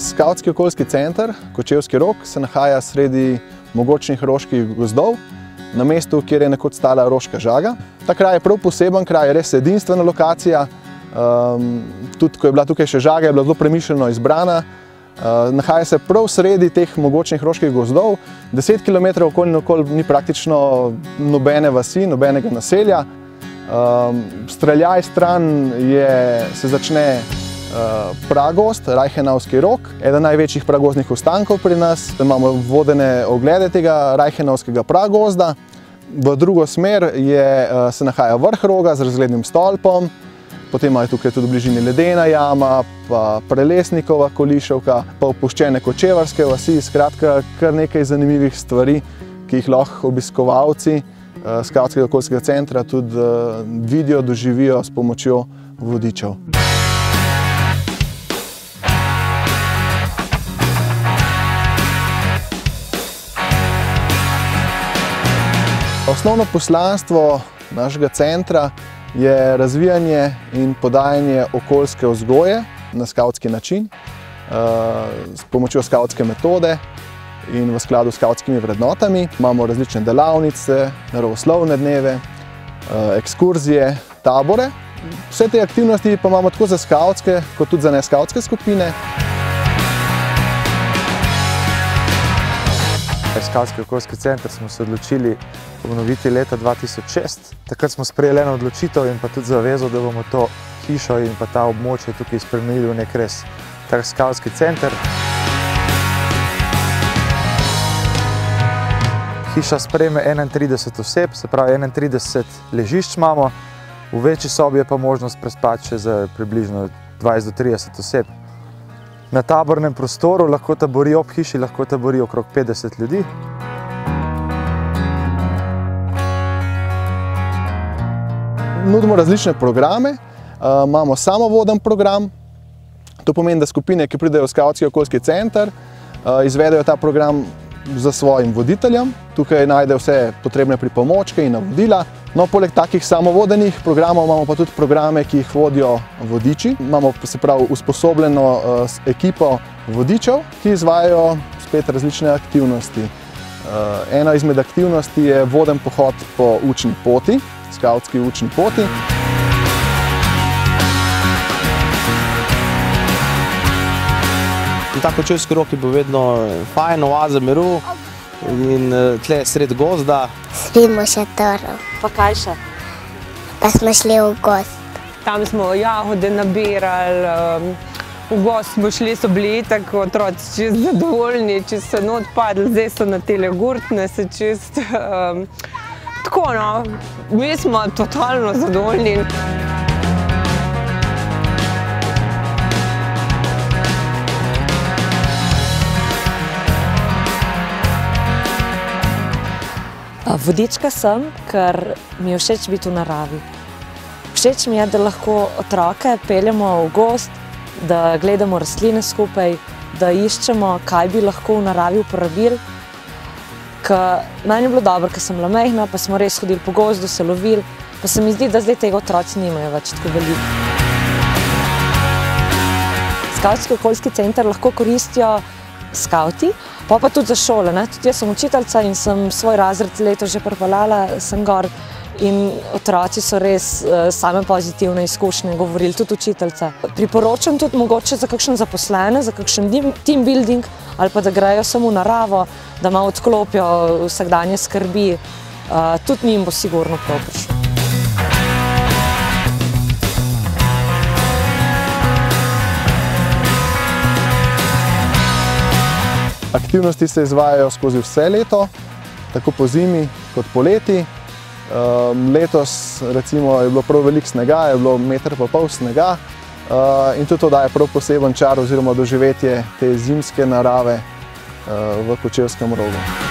Skavtski okoljski center Kočevski Rog se nahaja sredi mogočnih roških gozdov, na mestu, kjer je nekoč stala roška žaga. Ta kraj je prav poseben kraj, res edinstvena lokacija. Tudi ko je bila tukaj še žaga, je bila zelo premišljeno izbrana. Nahaja se prav sredi teh mogočnih roških gozdov. 10 km okoli ni praktično nobene vasi, nobenega naselja. Streljaj stran se začne pragozd, Reichenauski Rog, eden največjih pragozdnih ostankov pri nas. Imamo vodene oglede tega Reichenauskega pragozda. V drugo smer se nahaja vrh roga z razglednim stolpom, potem je tukaj tudi v bližini ledena jama, pa Prelesnikova Koliševka, pa opuščene kočevarske vasi, skratka kar nekaj zanimivih stvari, ki jih lahko obiskovalci Skavtskega okoljskega centra tudi vidijo, doživijo s pomočjo vodičev. Osnovno poslanstvo našega centra je razvijanje in podajanje okoljske vzgoje na skavtski način, s pomočjo skavtske metode in v skladu s skavtskimi vrednotami. Imamo različne delavnice, naravoslovne dneve, ekskurzije, tabore. Vse te aktivnosti pa imamo tako za skavtske kot tudi za neskavtske skupine. Skavtski okoljski center smo se odločili obnoviti leta 2006. Takrat smo sprejeli eno odločitev in pa tudi zavezo, da bomo to hišo in pa ta območje tukaj spremenili v nek res tak skavtski center. Hiša sprejme 31 oseb, se pravi 31 ležišč imamo. V večji sobi je pa možnost prespati še za približno 20 do 30 oseb. Na tabornem prostoru lahko tabori ob hiši, lahko tabori okrog 50 ljudi. Nudimo različne programe, imamo samovoden program. To pomeni, da skupine, ki pridejo v Skavtski okoljski center, izvedejo ta program za svojim voditeljem. Tukaj najdejo vse potrebne pripomočke in navodila. No, poleg takih samovodenih programov imamo pa tudi programe, ki jih vodijo vodiči. Imamo se pravi usposobljeno ekipo vodičev, ki izvajajo spet različne aktivnosti. Ena izmed aktivnosti je voden pohod po učni poti, skavtski učni poti. Ta Kočevski Rog je bil vedno fajn, oaza miru in tle sred gozda. Spimo šatorov. Pa kaj še? Pa smo šli v gozd. Tam smo jagode nabirali, v gozd smo šli, so bili itak otroci čist zadovoljni, čist so not padli, zdaj so na tele gurtne se čist. Tako no, mi smo totalno zadovoljni. Vodička sem, ker mi je všeč biti v naravi. Všeč mi je, da lahko otroke peljemo v gozd, da gledamo rastline skupaj, da iščemo, kaj bi lahko v naravi uporabili. Meni je bilo dobro, ker sem bila majhna, pa smo res hodili po gozdu, se lovili, pa se mi zdi, da zdaj tega otroci nimajo več tako veliko. Skavtski okoljski center lahko koristijo skavti, pa tudi za šole. Tudi jaz sem učiteljica in sem svoj razred letos že pripeljala sem gor in otroci so res same pozitivne izkušnje govorili, tudi učiteljica. Priporočam tudi mogoče za kakšen zaposlene, za kakšen team building ali pa da grejo samo v naravo, da malo odklopijo vsakdanje skrbi. Tudi njim bo sigurno prav prišlo. Aktivnosti se izvajajo skozi vse leto, tako po zimi kot poleti. Letos recimo je bilo prav veliko snega, je bilo 1,5 metra snega in tudi to daje prav poseben čar oziroma doživetje te zimske narave v Kočevskem Rogu.